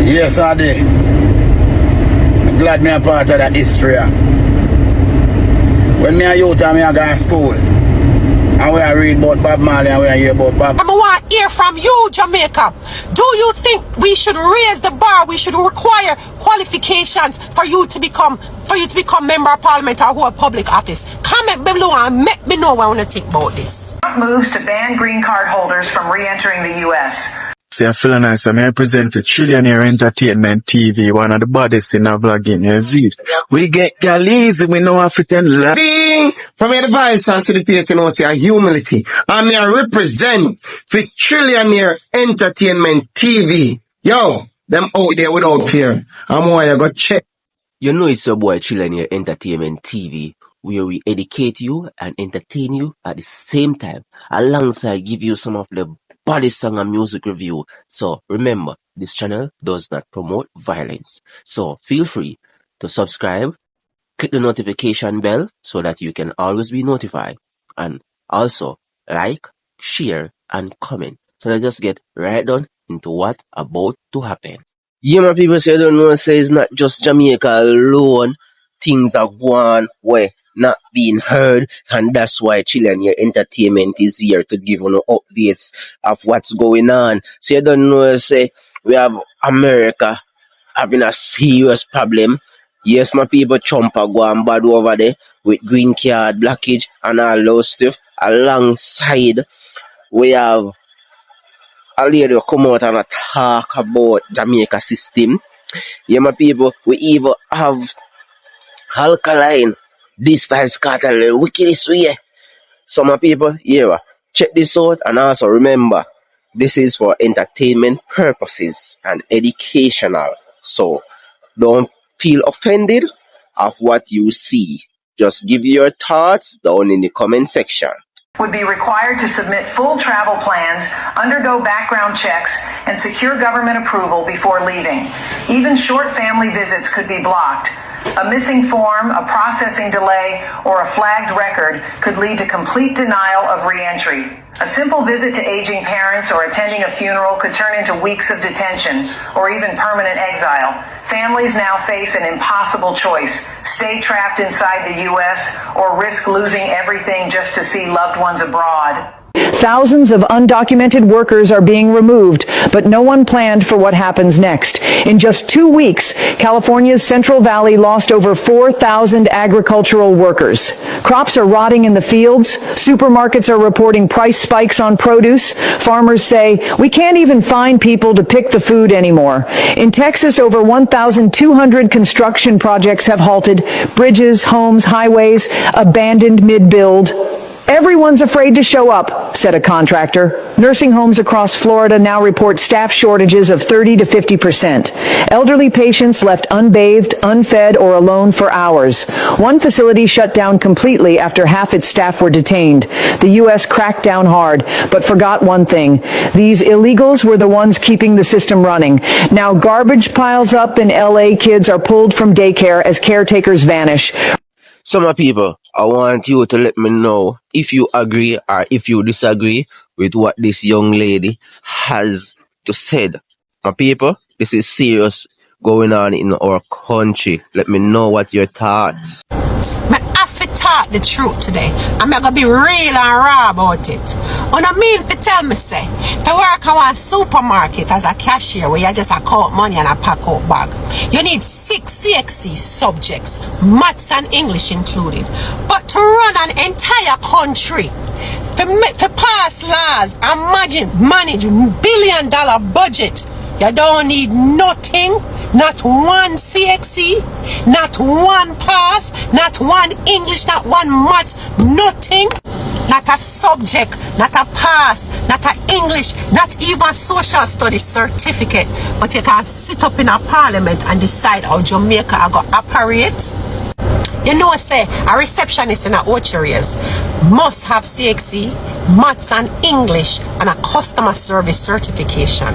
Yes, I did. I'm glad me a part of that history. When me a youth and me a go to school, and we are read about Bob Marley and we are hear about Bob. I want to hear from you, Jamaica. Do you think we should raise the bar? We should require qualifications for you to become member of parliament or hold public office? Comment below and make me know what I want to think about this. Trump moves to ban green card holders from re-entering the U.S. See, I feel nice. I present the Trillionaire Entertainment TV, one of the baddest in our vlogging. You see, we get galleys, we know how to tell love. From the advice and see the face, you know, say humility. And me I represent the Trillionaire Entertainment TV. Yo, them out there without fear. I'm why I got check. You know it's your boy Trillionaire Entertainment TV, where we educate you and entertain you at the same time, alongside give you some of the baddest song and music review. So remember, this channel does not promote violence. So feel free to subscribe, click the notification bell so that you can always be notified. And also like, share and comment. So let's just get right on into what about to happen. Yeah, my people, say, I don't know, say it's not just Jamaica alone. Things are going where not being heard, and that's why Trillionaire Entertainment is here to give you updates of what's going on. So you don't know, say we have America having a serious problem. Yes, my people, Trump are going bad over there with green card blockage and all those stuff. Alongside, we have a lady come out and talk about Jamaica system. Yeah, my people, we even have Alkaline. This Vybz Kartel, the wickedest way. So my people, here, check this out, and also remember, this is for entertainment purposes and educational. So don't feel offended of what you see. Just give your thoughts down in the comment section. Would be required to submit full travel plans, undergo background checks, and secure government approval before leaving. Even short family visits could be blocked. A missing form, a processing delay, or a flagged record could lead to complete denial of re-entry. A simple visit to aging parents or attending a funeral could turn into weeks of detention or even permanent exile. Families now face an impossible choice: stay trapped inside the U.S. or risk losing everything just to see loved ones abroad. Thousands of undocumented workers are being removed, but no one planned for what happens next. In just 2 weeks, California's Central Valley lost over 4,000 agricultural workers. Crops are rotting in the fields. Supermarkets are reporting price spikes on produce. Farmers say, we can't even find people to pick the food anymore. In Texas, over 1,200 construction projects have halted. Bridges, homes, highways, abandoned mid-build. Everyone's afraid to show up, said a contractor. Nursing homes across Florida now report staff shortages of 30 to 50%. Elderly patients left unbathed, unfed, or alone for hours. One facility shut down completely after half its staff were detained. The U.S. cracked down hard, but forgot one thing. These illegals were the ones keeping the system running. Now garbage piles up in L.A. Kids are pulled from daycare as caretakers vanish. So my people, I want you to let me know if you agree or if you disagree with what this young lady has to said. My people, this is serious going on in our country. Let me know what your thoughts. I have to talk the truth today. I'm going to be real and raw about it. When I mean to tell me, say, to work at one supermarket as a cashier where you just count money and a pack out bag, you need 6 CXC subjects, maths and English included. But to run an entire country, to pass laws and manage $1 billion budget, you don't need nothing, not one CXC, not one pass, not one English, not one maths, nothing. Not a subject, not a pass, not a English, not even social studies certificate. But you can sit up in a parliament and decide how Jamaica are going to operate. You know, say, a receptionist in a orchards must have CXC, maths and English, and a customer service certification.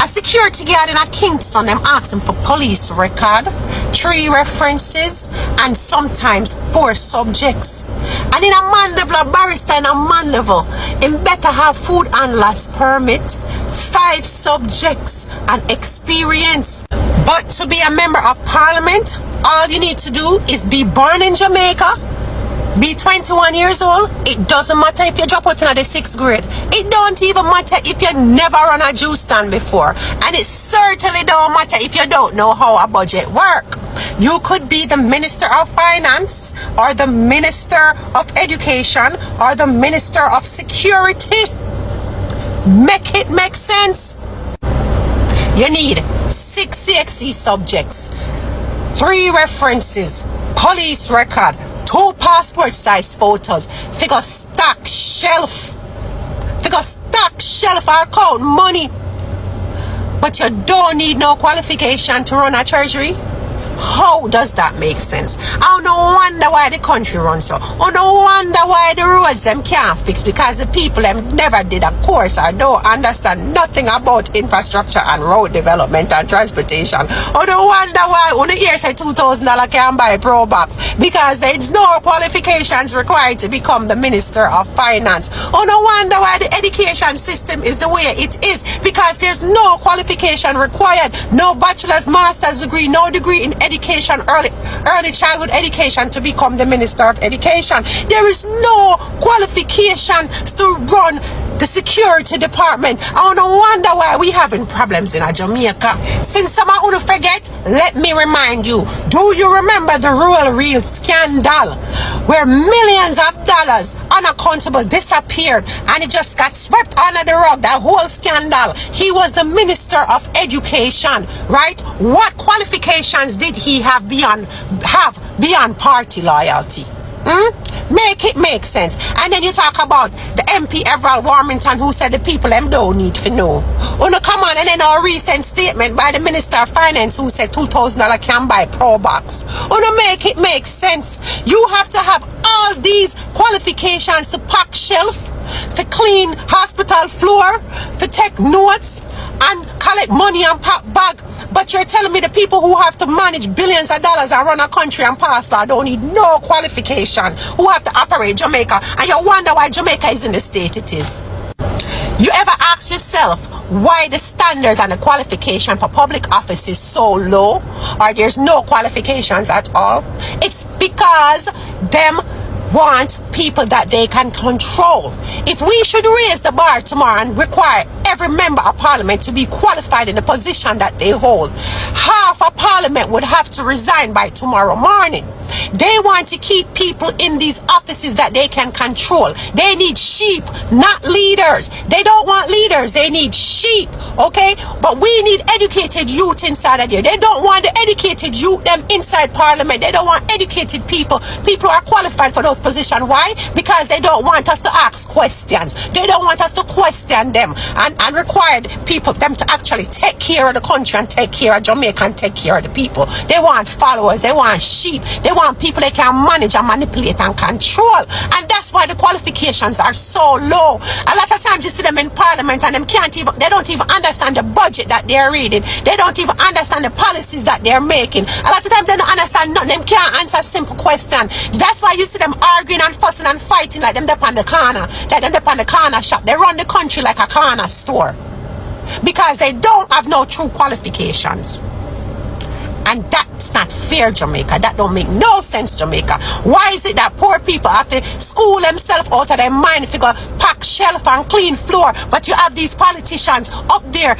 A security guard in a Kingston, them ask them for police record, 3 references, and sometimes 4 subjects. And in a Mandeville, a barrister in a Mandeville, him better have food handler's permit, 5 subjects, and experience. But to be a member of parliament, all you need to do is be born in Jamaica, be 21 years old. It doesn't matter if you drop out in the 6th grade. It don't even matter if you never run a juice stand before. And it certainly don't matter if you don't know how a budget works. You could be the Minister of Finance, or the Minister of Education, or the Minister of Security. Make it make sense. You need 6 CXC subjects, 3 references, police record, 2 passport size photos, figure stock shelf or account money. But you don't need no qualification to run a treasury. How does that make sense? I don't wonder why the country runs so. I don't wonder why the roads them can't fix, because the people them never did a course or don't understand nothing about infrastructure and road development and transportation. I don't wonder why when the year say $2,000 can buy Pro Box, because there's no qualifications required to become the Minister of Finance. I don't wonder why the education system is the way it is, because there's no qualification required. No bachelor's, master's degree, no degree in education, early childhood education to become the Minister of Education. There is no qualification to run the security department. I don't wonder why we having problems in Jamaica. Since some of you forget, let me remind you. Do you remember the Royal Reel scandal, where millions of dollars unaccountable disappeared and it just got swept under the rug? That whole scandal. He was the Minister of Education, right? What qualifications did he have beyond party loyalty? Make it make sense. And then you talk about the MP Everald Warmington, who said the people them don't need to know. Oh no, come on. And then our recent statement by the Minister of Finance, who said $2,000 can buy Pro Box. Oh no, make it make sense. You have to have all these qualifications to pack shelf, to clean hospital floor, to take notes and collect money and pack bag. But you're telling me the people who have to manage billions of dollars and run a country and pass law don't need no qualification, who have to operate Jamaica, and you wonder why Jamaica is in the state it is. You ever ask yourself why the standards and the qualification for public office is so low, or there's no qualifications at all? It's because them want people that they can control. If we should raise the bar tomorrow and require every member of parliament to be qualified in the position that they hold, half of parliament would have to resign by tomorrow morning. They want to keep people in these offices that they can control. They need sheep, not leaders. They don't want leaders, they need sheep, okay? But we need educated youth inside of there. They don't want the educated youth them inside parliament. They don't want educated people. People are qualified for those positions. Why? Because they don't want us to ask questions. They don't want us to question them and require people them to actually take care of the country and take care of Jamaica and take care of the people. They want followers, they want sheep, they want people they can manage and manipulate and control. And that's why the qualifications are so low. A lot of times you see them in parliament and they don't even understand the budget that they're reading. They don't even understand the policies that they're making. A lot of times they don't understand nothing. Them can't answer simple questions. That's why you see them arguing and fussing and fighting like them up on the corner, like them up on the corner shop. They run the country like a corner store because they don't have no true qualifications. And that's not fair, Jamaica. That don't make no sense, Jamaica. Why is it that poor people have to school themselves out of their mind if you go pack shelf and clean floor, but you have these politicians up there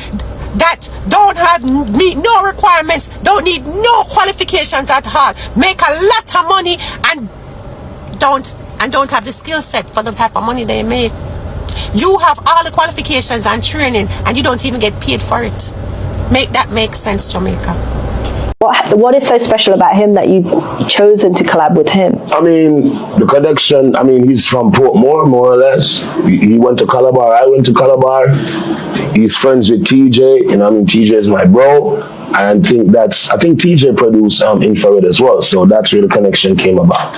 that meet no requirements, don't need no qualifications at all, make a lot of money and don't have the skill set for the type of money they make? You have all the qualifications and training and you don't even get paid for it. Make that make sense, Jamaica. What is so special about him that you've chosen to collab with him? I mean, the connection, he's from Portmore, more or less. He went to Calabar, I went to Calabar. He's friends with TJ, TJ is my bro. And I think TJ produced Infrared as well, so that's where the connection came about.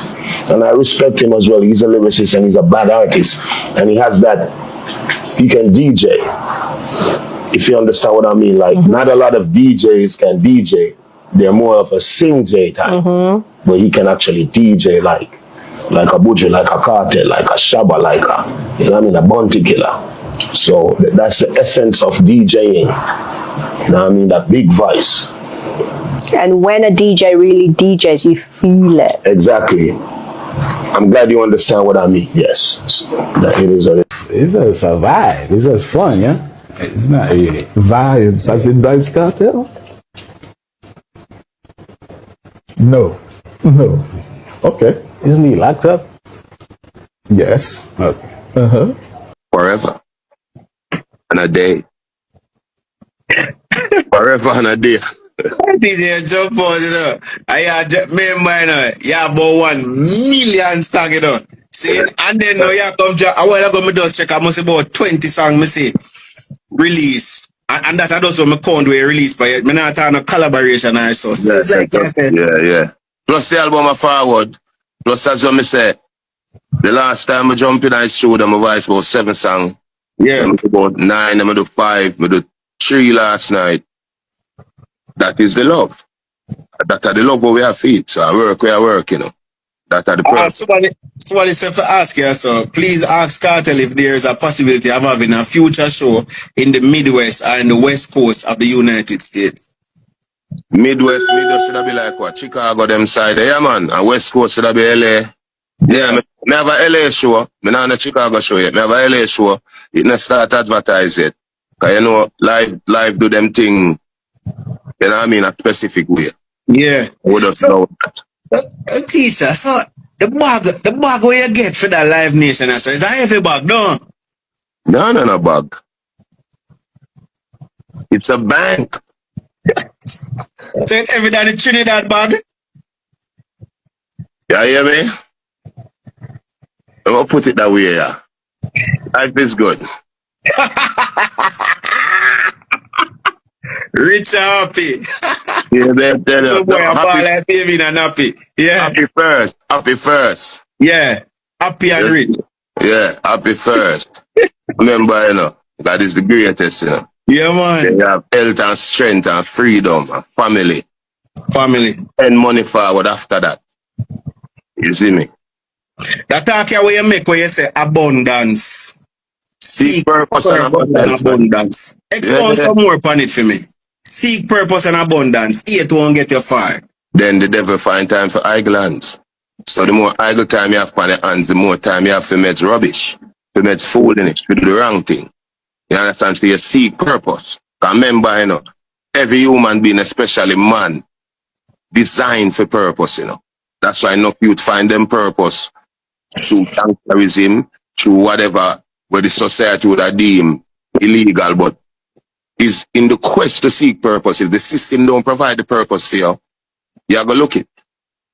And I respect him as well. He's a lyricist and he's a bad artist. And he has that, he can DJ. If you understand what I mean, not a lot of DJs can DJ. They're more of a sing-J type, but he can actually DJ like a Buju, like a Kartel, like a Shabba, like a Bounty Killer. So that's the essence of DJing. You know what I mean? That big voice. And when a DJ really DJs, you feel it. Exactly. I'm glad you understand what I mean. Yes. That it is It's just a vibe. It's just fun, yeah? It's not really. Vibes. As in Vybz Kartel? No. No. Okay. Isn't he locked up? Yes. Okay. forever and a day. Forever and a day. DJ jump on, you know. I remember, you know, you have about 1 million songs, you know. See, and then now you come to, I want to go, me just check, I must about 20 songs, me see, release. And that I just want me count where release, but me not have no collaboration or so. So it's like, Yeah. Plus the album I forward. Plus as what me say, the last time I jump in, I showed them my voice about 7 songs. yeah. I do about 9, I do 5, I do 3 last night. That is the love. That are the love what we have feet. So I work, you know. That are the purpose. Somebody said to ask you, so please ask Kartel if there is a possibility of having a future show in the Midwest and the West Coast of the United States. Midwest should be like what? Chicago, them side. Yeah, man. And West Coast should be LA. Yeah, me have a LA show. Me not on a Chicago show yet. Me have a LA show. It not start advertise yet. Because you know, live do them thing, you know what I mean, a specific way. Yeah. We just know that. Teacher, so the bag where you get for that Live Nation, so is that heavy bag, no? No bag. It's a bank. So it's every day the Trinidad bag? You hear me? I'm gonna put it that way, yeah. Life is good. Rich and happy. Yeah, man, tell So you. boy, No, I'm all like baby and happy. Yeah. Happy first. Yeah. Happy and rich. Yeah, happy first. Remember, you know, God is the greatest, you know. Yeah, man. You have health and strength and freedom and family. And money forward after that. You see me? That talk here where you make where you say abundance. Seek purpose and abundance. Expound some more upon it for me. Seek purpose and abundance. It won't get you far. Then the devil find time for idle hands. So the more idle time you have on the hands, the more time you have to make rubbish. To make fool in it. To do the wrong thing. You understand? So you seek purpose. Remember, you know, every human being, especially man, designed for purpose, you know. That's why enough youth find them purpose through gangsterism, through whatever, where the society would have deemed illegal, but is in the quest to seek purpose. If the system don't provide the purpose for you, you go look it.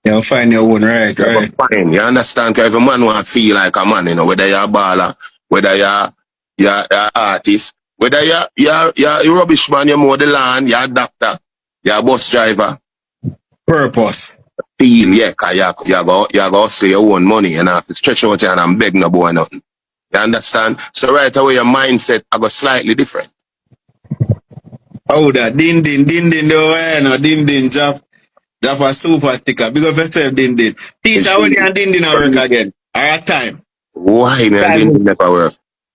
You'll find your own, right. Fine. You understand? Because every man want to feel like a man, you know, whether you're a baller, whether you're an artist, whether you're a rubbish man, you're more the land, you're a doctor, you're a bus driver. Purpose. Feel, yeah, because you go hustle your own money and have to stretch out here and beg no boy nothing. You understand? So right away your mindset I go slightly different. Oh, that din drop a super sticker. Big up yourself, din. Teacher, when you and din work again. Alright, time. Why man din never work?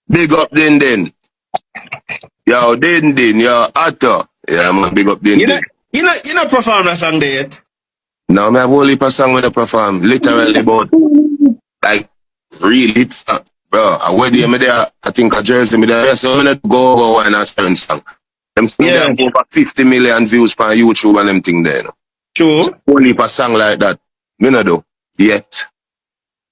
Big up din. Yo, din, yo, Otto. Yeah, man, big up din. You know perform that song there yet? No, I have a whole heap of song when I perform. Literally about like 3 hits, bro. I went there, I think a Jersey, me there. So I'm going to go over and I turn song. Them have over 50 million views on YouTube and them thing there. You know? True. So whole heap of song like that. Me not do yet.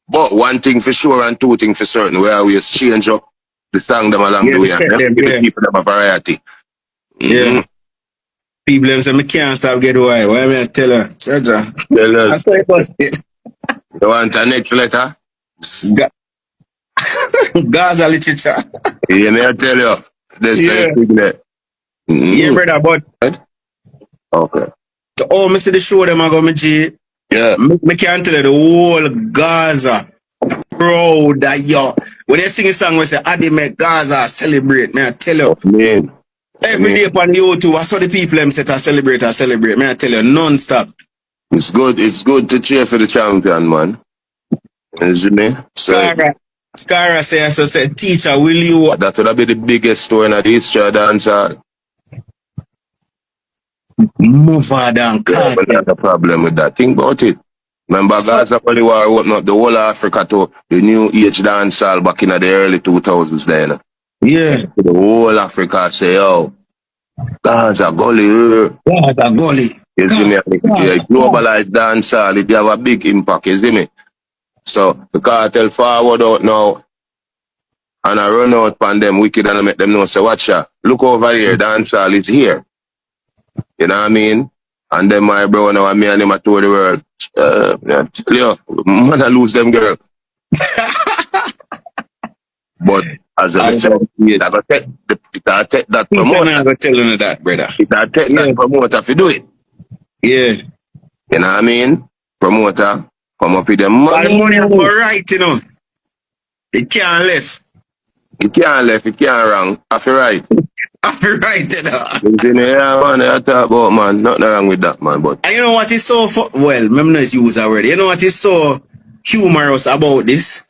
But one thing for sure and 2 things for certain, we always change up the song them along the way. And give people them a variety. Yeah. People them say, I can't stop get why. Why me I tell her? Sergio. Tell us. That's why it was it. You want a next letter? Gaza literature. Yeah, me I tell you. This thing there. Yeah, brother, but okay. Oh, me see the show them I go me G. Yeah. Me can't tell you the whole Gaza. Bro, that yo. When they sing a song we say Adi make Gaza celebrate, me I tell you. Man. Every day upon YouTube, I saw the people them say to celebrate. Me I tell you, non-stop. It's good to cheer for the champion, man. You see me? So Scara said, teacher, will you? That would be the biggest story in the history of dancehall. Move than Yeah, but there's a problem with that. Think about it. Remember, Gaza Poly War opened up the whole of Africa to the new age dancehall back in the early 2000s then. Yeah. The whole Africa say, yo, Gaza Gully. Gaza Gully. You see me? Yeah, globalized dancehall, it have a big impact, you see me? So, the cartel forward out now, and I run out on them wicked and I make them know, say, watch out, look over here, dancehall is here. You know what I mean? And then my bro now, me and him, I told the world, yo, man, I lose them girl. But as I said, I got take that promoter. I'm going to tell you that, brother. I take that promoter if you do it. Yeah. You know what I mean? Promoter, come up with the money. The money go right, you know. It can't left. It can't left, it can't wrong. I feel right. I feel right, you know. Yeah, man, I talk about, man. Nothing wrong with that, man. But and you know what is so well, remember not use already. You know what is so humorous about this?